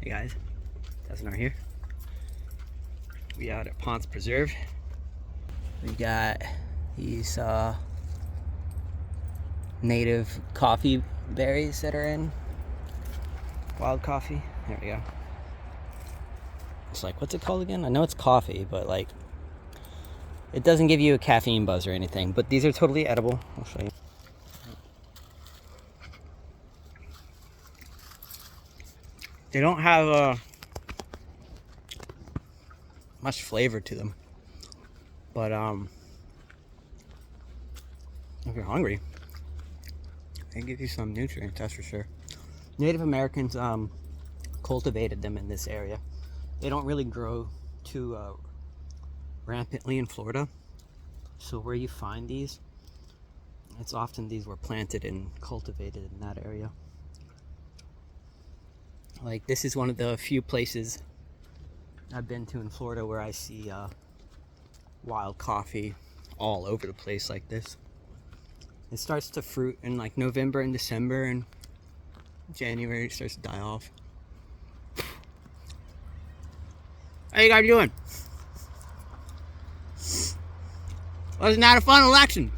Hey guys, Tessinar here. We out at Ponce Preserve. We got these native coffee berries that are in wild coffee. There we go. It's like, what's it called again? I know it's coffee, but like, it doesn't give you a caffeine buzz or anything. But these are totally edible. I'll show you. They don't have much flavor to them, but if you're hungry, they give you some nutrients, that's for sure. Native Americans cultivated them in this area. They don't really grow too rampantly in Florida, so where you find these, it's often these were planted and cultivated in that area. Like, this is one of the few places I've been to in Florida where I see wild coffee all over the place like this. It starts to fruit in like November and December, and January it starts to die off. How you guys doing? Wasn't that a fun election?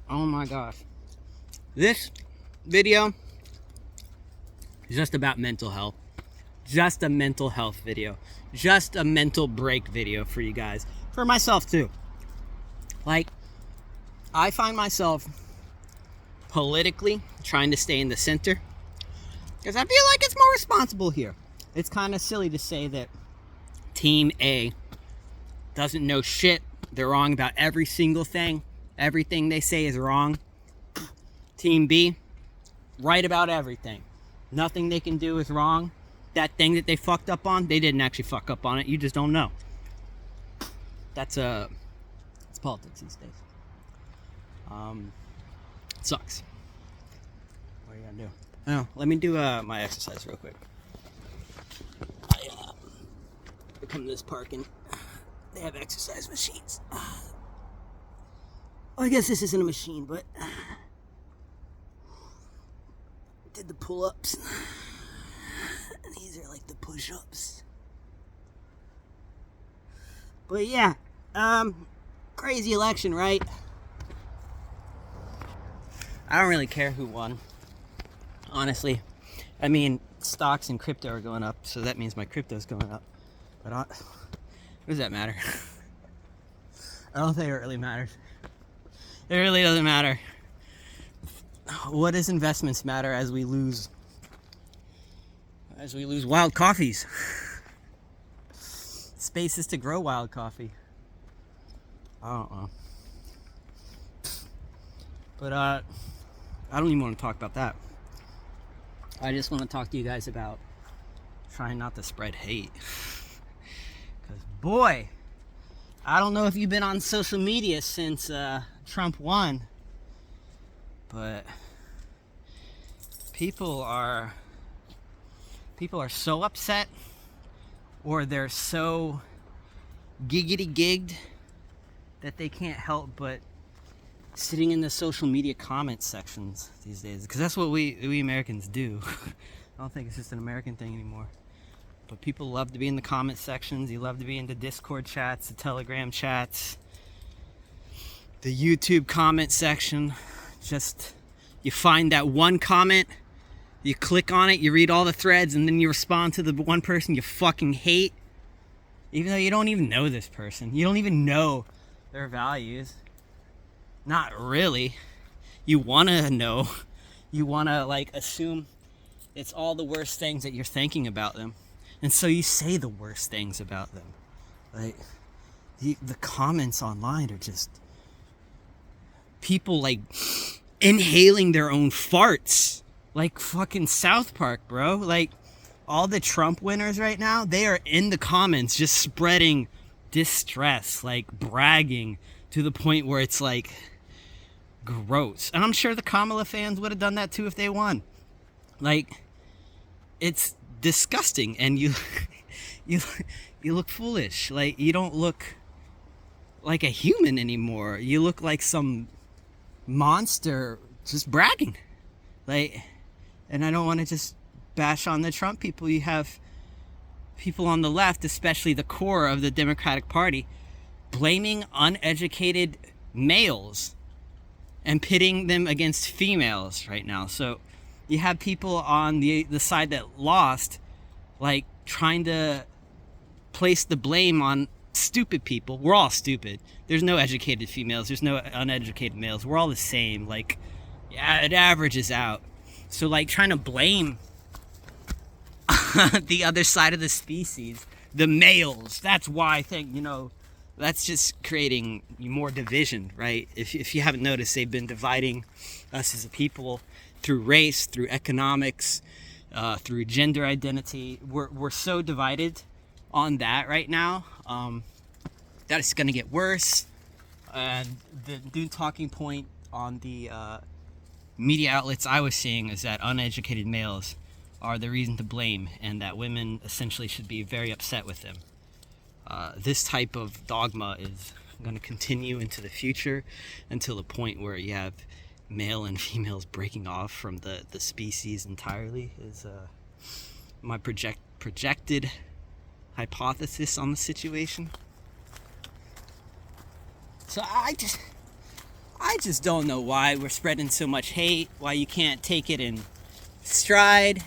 Oh my gosh. This video is just about mental health. Just a mental health video. Just a mental break video for you guys. For myself too. Like, I find myself politically trying to stay in the center, because I feel like it's more responsible here. It's kind of silly to say that Team A doesn't know shit. They're wrong about every single thing. Everything they say is wrong. Team B, right about everything. Nothing they can do is wrong. That thing that they fucked up on, they didn't actually fuck up on it. You just don't know. It's politics these days. It sucks. What are you gonna do? Oh, let me do my exercise real quick. I come to this park and they have exercise machines. Well, I guess this isn't a machine, but did the pull-ups. These are like the push-ups. But yeah, crazy election, right? I don't really care who won, honestly. I mean, stocks and crypto are going up, so that means my crypto's going up. But what does that matter? I don't think it really matters. It really doesn't matter. What does investments matter as we lose wild coffees? Spaces to grow wild coffee. I don't know. But I don't even want to talk about that. I just want to talk to you guys about trying not to spread hate. Because boy, I don't know if you've been on social media since Trump won, but people are so upset, or they're so giggity gigged that they can't help but sitting in the social media comment sections these days, because that's what we Americans do. I don't think it's just an American thing anymore, but people love to be in the comment sections. You love to be in the Discord chats, the Telegram chats, the YouTube comment section. Just, you find that one comment, you click on it, you read all the threads, and then you respond to the one person you fucking hate, even though you don't even know this person. You don't even know their values. Not really. You want to know. You want to like assume it's all the worst things that you're thinking about them, and so you say the worst things about them. Like, the comments online are just people like inhaling their own farts, like fucking South Park, bro. Like, all the Trump winners right now, they are in the comments just spreading distress, like bragging to the point where it's like gross. And I'm sure the Kamala fans would have done that too if they won. Like, it's disgusting, and you look foolish. Like, you don't look like a human anymore. You look like some monster just bragging. Like, and I don't want to just bash on the Trump people. You have people on the left, especially the core of the Democratic Party, blaming uneducated males and pitting them against females right now. So you have people on the side that lost, like, trying to place the blame on stupid people. We're all stupid. There's no educated females. There's no uneducated males. We're all the same. Like, yeah, it averages out. So, like, trying to blame the other side of the species, the males, that's why I think, that's just creating more division, right? If you haven't noticed, they've been dividing us as a people through race, through economics, through gender identity. We're so divided on that right now that it's going to get worse. And the new talking point on the media outlets I was seeing is that uneducated males are the reason to blame, and that women essentially should be very upset with them. This type of dogma is going to continue into the future until the point where you have male and females breaking off from the species entirely, is my projected hypothesis on the situation. So I just don't know why we're spreading so much hate, why you can't take it in stride,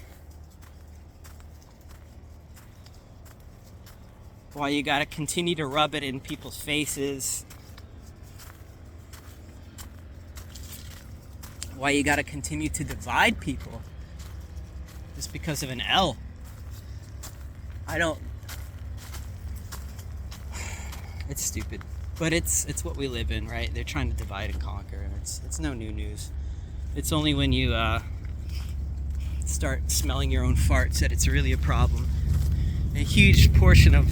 why you gotta continue to rub it in people's faces, why you gotta continue to divide people just because of an L. It's stupid, but it's what we live in, right? They're trying to divide and conquer, and it's no new news. It's only when you start smelling your own farts that it's really a problem. A huge portion of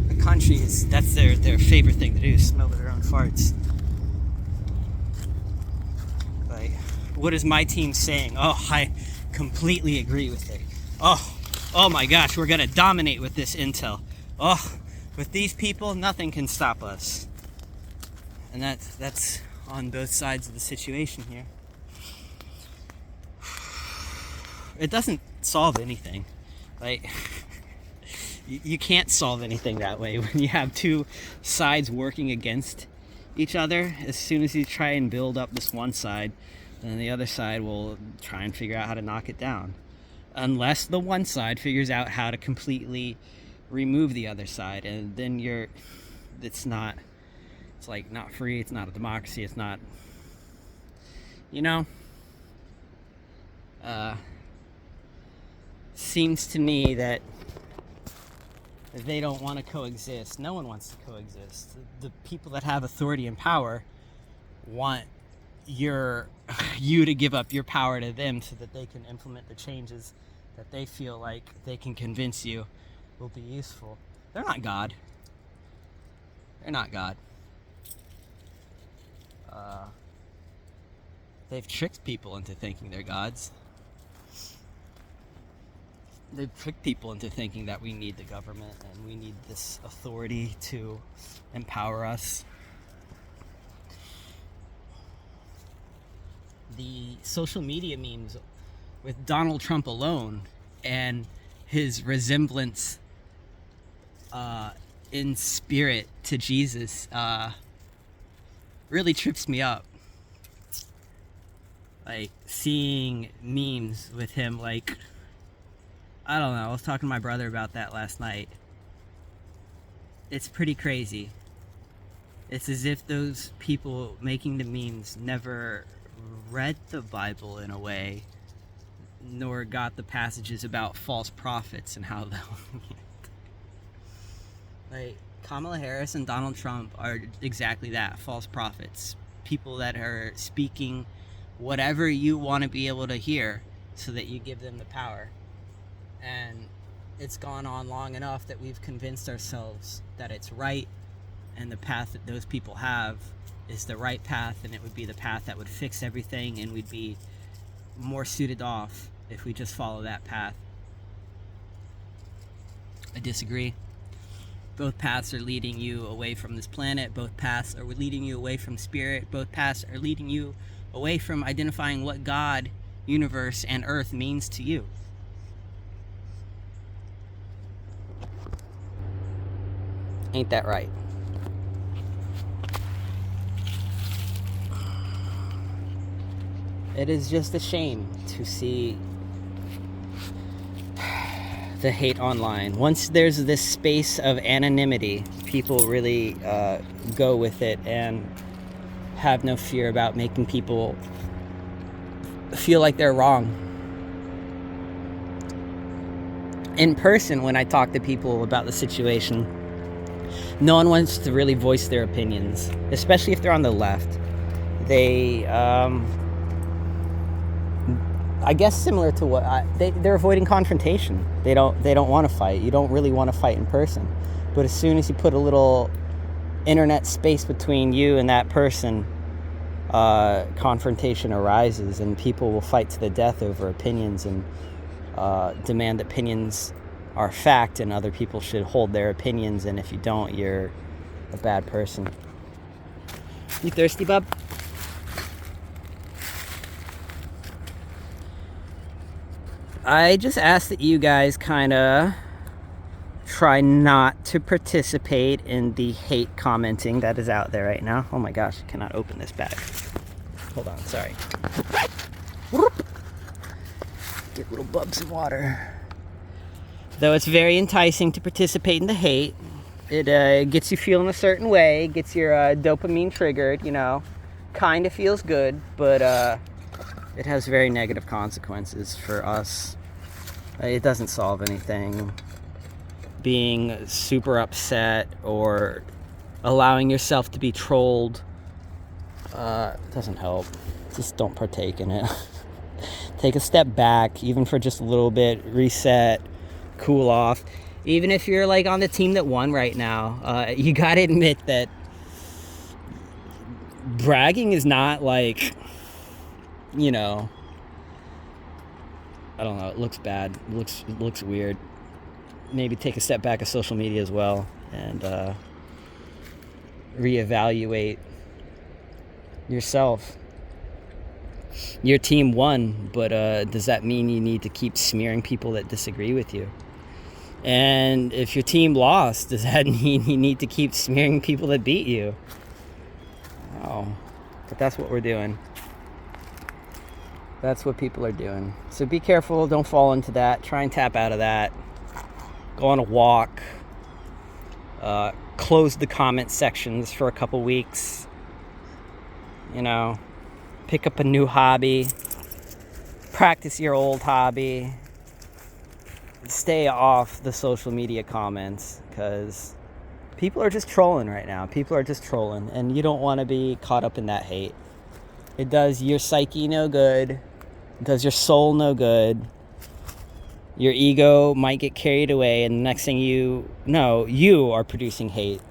the country that's their favorite thing to do, smell their own farts. Like, what is my team saying? Oh, I completely agree with it. Oh my gosh, we're gonna dominate with this intel. Oh, with these people, nothing can stop us. And that's on both sides of the situation here. It doesn't solve anything. Like, you can't solve anything that way when you have two sides working against each other. As soon as you try and build up this one side, then the other side will try and figure out how to knock it down. Unless the one side figures out how to completely remove the other side, and then it's not free, it's not a democracy, it's not, seems to me that they don't want to coexist. No one wants to coexist. The people that have authority and power want you to give up your power to them so that they can implement the changes that they feel like they can convince you will be useful. They're not God. They're not God. They've tricked people into thinking they're gods. They've tricked people into thinking that we need the government and we need this authority to empower us. The social media memes with Donald Trump alone and his resemblance in spirit to Jesus really trips me up. Like, seeing memes with him, like, I don't know, I was talking to my brother about that last night. It's pretty crazy. It's as if those people making the memes never read the Bible in a way, nor got the passages about false prophets and how they'll like, Kamala Harris and Donald Trump are exactly that, false prophets. People that are speaking whatever you want to be able to hear so that you give them the power. And it's gone on long enough that we've convinced ourselves that it's right, and the path that those people have is the right path, and it would be the path that would fix everything, and we'd be more suited off if we just follow that path. I disagree. Both paths are leading you away from this planet. Both paths are leading you away from spirit. Both paths are leading you away from identifying what God universe and earth means to you. Ain't that right? It is just a shame to see the hate online. Once there's this space of anonymity, people really go with it and have no fear about making people feel like they're wrong. In person, when I talk to people about the situation, no one wants to really voice their opinions, especially if they're on the left. They, I guess similar to what they're avoiding confrontation. They don't want to fight. You don't really want to fight in person. But as soon as you put a little internet space between you and that person, confrontation arises, and people will fight to the death over opinions and demand that opinions are fact, and other people should hold their opinions, and if you don't, you're a bad person. You thirsty, bub? I just ask that you guys kind of try not to participate in the hate commenting that is out there right now. Oh my gosh, I cannot open this bag. Hold on, sorry. Get little bub some water. Though it's very enticing to participate in the hate, it gets you feeling a certain way, gets your dopamine triggered, you know, kind of feels good, but it has very negative consequences for us. It doesn't solve anything. Being super upset or allowing yourself to be trolled doesn't help. Just don't partake in it. Take a step back, even for just a little bit, reset, cool off. Even if you're like on the team that won right now, you gotta admit that bragging is not like, you know, I don't know, it looks bad, it looks weird. Maybe take a step back of social media as well and reevaluate yourself. Your team won, but does that mean you need to keep smearing people that disagree with you? And if your team lost, does that mean you need to keep smearing people that beat you? Oh, but that's what we're doing. That's what people are doing. So be careful, don't fall into that. Try and tap out of that. Go on a walk. Close the comment sections for a couple weeks. You know, pick up a new hobby. Practice your old hobby. Stay off the social media comments, because people are just trolling right now. People are just trolling, and you don't want to be caught up in that hate. It does your psyche no good. It does your soul no good. Your ego might get carried away, and the next thing you know, you are producing hate.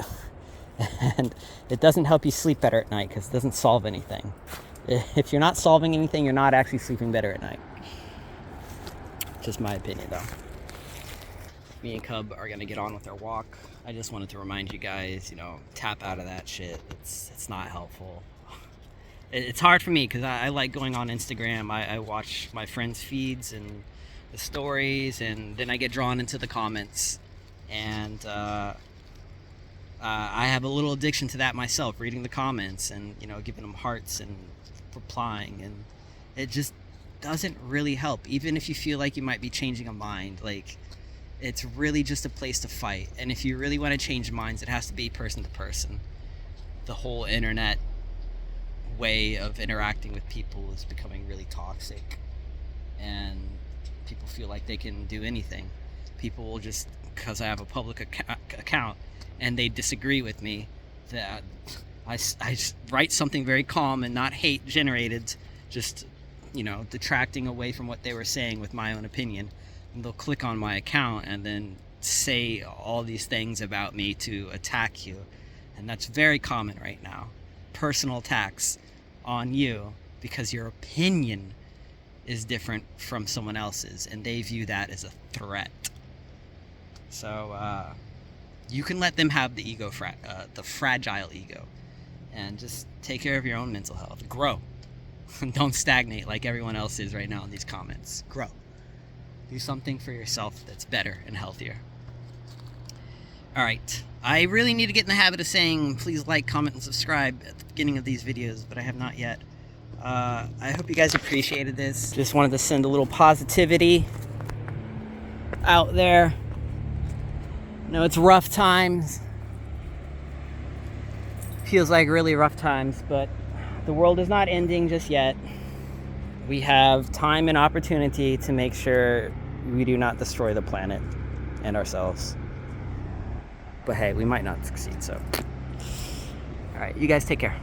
And it doesn't help you sleep better at night, because it doesn't solve anything. If you're not solving anything, you're not actually sleeping better at night. Just my opinion, though. Me and Cub are gonna get on with our walk. I just wanted to remind you guys, you know, tap out of that shit. It's not helpful. It's hard for me because I like going on Instagram. I watch my friends' feeds and the stories, and then I get drawn into the comments. And I have a little addiction to that myself, reading the comments and, you know, giving them hearts and replying. And it just doesn't really help. Even if you feel like you might be changing a mind, like, it's really just a place to fight. And if you really want to change minds, it has to be person to person. The whole internet way of interacting with people is becoming really toxic, and people feel like they can do anything. People will just, because I have a public account and they disagree with me, that I just write something very calm and not hate generated, just, you know, detracting away from what they were saying with my own opinion. And they'll click on my account and then say all these things about me to attack you. And that's very common right now. Personal attacks on you because your opinion is different from someone else's, and they view that as a threat. So you can let them have the ego, the fragile ego, and just take care of your own mental health. Grow. Don't stagnate like everyone else is right now in these comments. Grow. Do something for yourself that's better and healthier. All right. I really need to get in the habit of saying please like, comment, and subscribe at the beginning of these videos, but I have not yet. I hope you guys appreciated this. Just wanted to send a little positivity out there. No, it's rough times. Feels like really rough times, but the world is not ending just yet. We have time and opportunity to make sure we do not destroy the planet and ourselves. But hey, we might not succeed, so. All right, you guys take care.